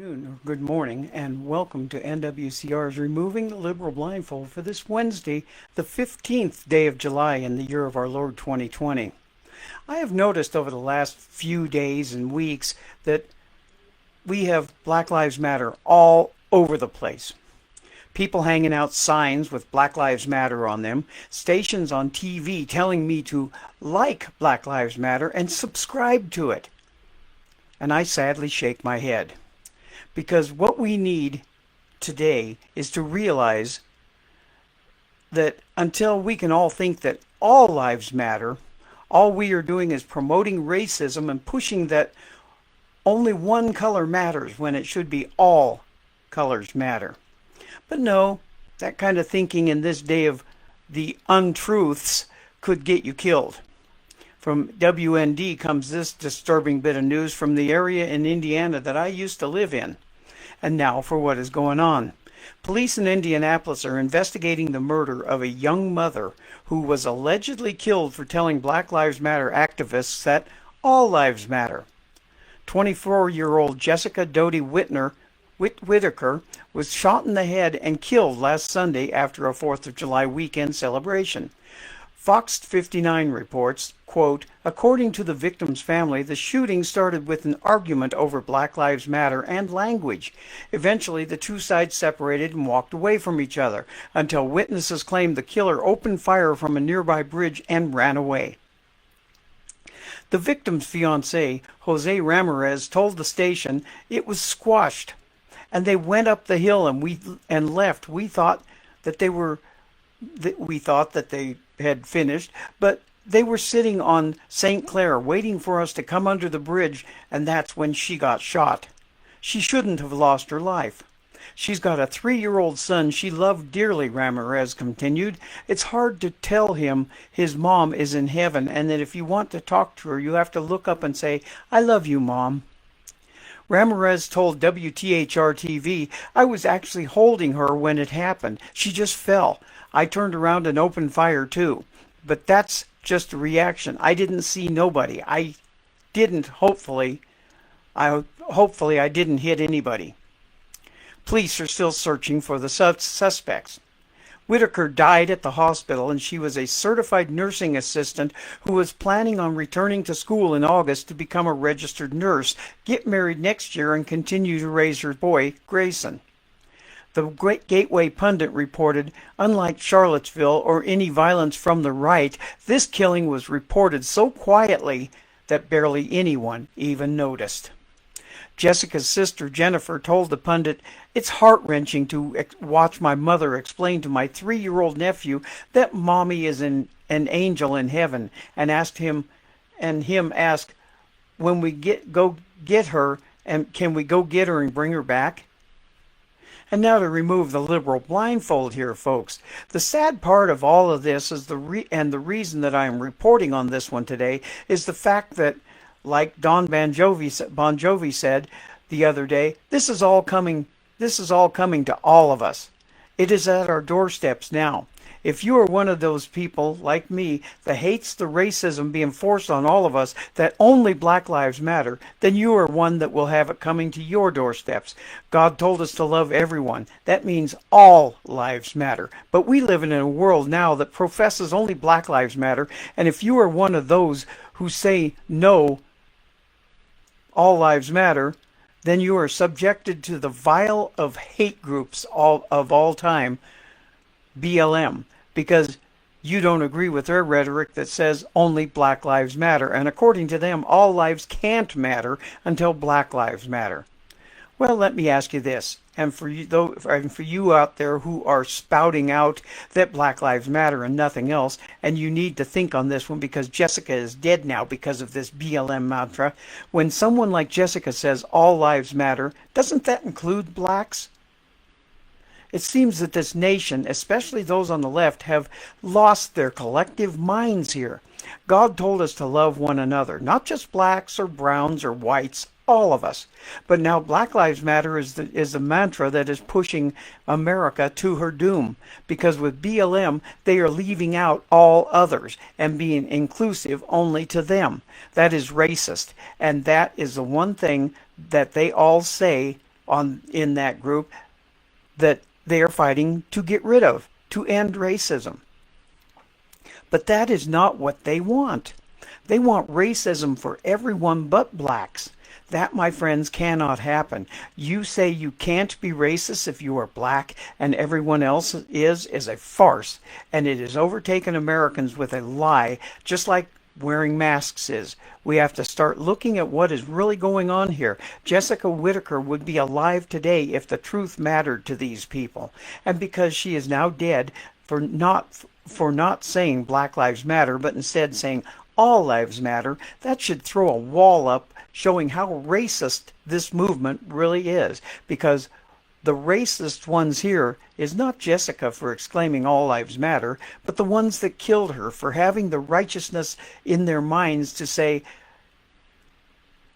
afternoon or good morning, and welcome to NWCR's Removing the Liberal Blindfold for this Wednesday, the 15th day of July in the year of our Lord 2020. I have noticed over the last few days and weeks that we have Black Lives Matter all over the place. People hanging out signs with Black Lives Matter on them, stations on TV telling me to like Black Lives Matter and subscribe to it. And I sadly shake my head. Because what we need today is to realize that until we can all think that all lives matter, all we are doing is promoting racism and pushing that only one color matters when it should be all colors matter. But no, that kind of thinking in this day of the untruths could get you killed. From WND comes this disturbing bit of news from the area in Indiana that I used to live in. And now for what is going on. Police in Indianapolis are investigating the murder of a young mother who was allegedly killed for telling Black Lives Matter activists that all lives matter. 24-year-old Jessica Doty Whitaker was shot in the head and killed last Sunday after a 4th of July weekend celebration. Fox 59 reports, quote, according to the victim's family, the shooting started with an argument over Black Lives Matter and language. Eventually, the two sides separated and walked away from each other until witnesses claimed the killer opened fire from a nearby bridge and ran away. The victim's fiancé, Jose Ramirez, told the station it was squashed, and they went up the hill and left. We thought that they had finished, but they were sitting on St. Clair waiting for us to come under the bridge, and that's when she got shot. She shouldn't have lost her life. She's got a 3-year-old son she loved dearly, Ramirez continued. It's hard to tell him his mom is in heaven, and that if you want to talk to her, you have to look up and say, I love you, Mom. Ramirez told WTHR-TV, I was actually holding her when it happened. She just fell. I turned around and opened fire too. But that's just a reaction. I didn't see nobody. Hopefully I didn't hit anybody. Police are still searching for the suspects. Whitaker died at the hospital, and she was a certified nursing assistant who was planning on returning to school in August to become a registered nurse, get married next year, and continue to raise her boy, Grayson. The Great Gateway Pundit reported, unlike Charlottesville or any violence from the right, this killing was reported so quietly that barely anyone even noticed. Jessica's sister, Jennifer, told the pundit, it's heart-wrenching to watch my mother explain to my 3-year-old nephew that Mommy is an angel in heaven, and ask, when we go get her, and can we go get her and bring her back? And now to remove the liberal blindfold here, folks. The sad part of all of this is the reason that I am reporting on this one today is the fact that, like Bon Jovi said the other day, this is all coming to all of us. It is at our doorsteps now. If you are one of those people, like me, that hates the racism being forced on all of us, that only Black Lives Matter, then you are one that will have it coming to your doorsteps. God told us to love everyone. That means all lives matter. But we live in a world now that professes only Black Lives Matter, and if you are one of those who say no, all lives matter, then you are subjected to the vile of hate groups of all time, BLM, because you don't agree with their rhetoric that says only Black Lives Matter. And according to them, all lives can't matter until Black Lives Matter. Well, let me ask you this, and for you out there who are spouting out that Black Lives Matter and nothing else, and you need to think on this one because Jessica is dead now because of this BLM mantra. When someone like Jessica says all lives matter, doesn't that include blacks? It seems that this nation, especially those on the left, have lost their collective minds here. God told us to love one another, not just blacks or browns or whites, all of us. But now Black Lives Matter is the mantra that is pushing America to her doom. Because with BLM, they are leaving out all others and being inclusive only to them. That is racist. And that is the one thing that they all say in that group that they are fighting to get rid of, to end racism. But that is not what they want. They want racism for everyone but blacks. That, my friends, cannot happen. You say you can't be racist if you are black and everyone else is a farce. And it has overtaken Americans with a lie, just like wearing masks is. We have to start looking at what is really going on here. Jessica Whittaker would be alive today if the truth mattered to these people. And because she is now dead for not saying Black Lives Matter, but instead saying all lives matter, that should throw a wall up showing how racist this movement really is. Because the racist ones here is not Jessica for exclaiming all lives matter, but the ones that killed her for having the righteousness in their minds to say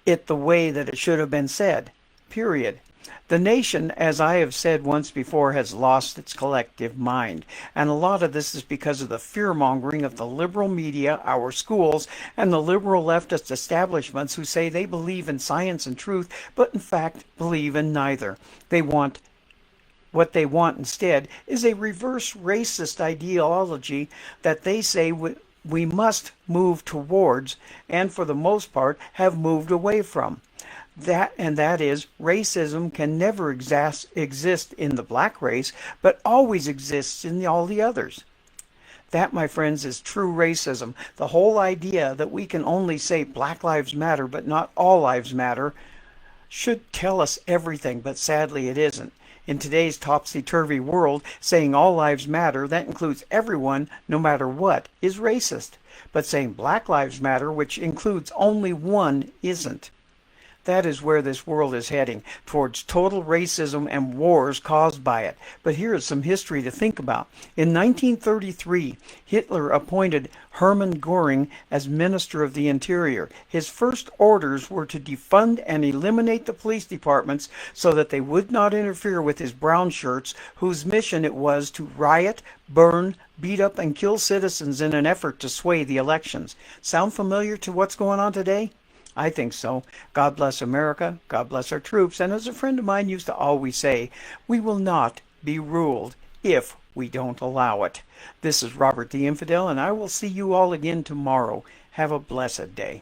it the way that it should have been said. Period. The nation, as I have said once before, has lost its collective mind. And a lot of this is because of the fear-mongering of the liberal media, our schools, and the liberal leftist establishments who say they believe in science and truth, but in fact believe in neither. What they want instead is a reverse racist ideology that they say we must move towards, and for the most part have moved away from. That is, racism can never exist in the black race, but always exists in all the others. That, my friends, is true racism. The whole idea that we can only say Black Lives Matter, but not all lives matter, should tell us everything, but sadly it isn't. In today's topsy-turvy world, saying all lives matter, that includes everyone, no matter what, is racist. But saying Black Lives Matter, which includes only one, isn't. That is where this world is heading, towards total racism and wars caused by it. But here is some history to think about. In 1933, Hitler appointed Hermann Göring as Minister of the Interior. His first orders were to defund and eliminate the police departments so that they would not interfere with his brown shirts, whose mission it was to riot, burn, beat up, and kill citizens in an effort to sway the elections. Sound familiar to what's going on today? I think so. God bless America. God bless our troops. And as a friend of mine used to always say, we will not be ruled if we don't allow it. This is Robert the Infidel, and I will see you all again tomorrow. Have a blessed day.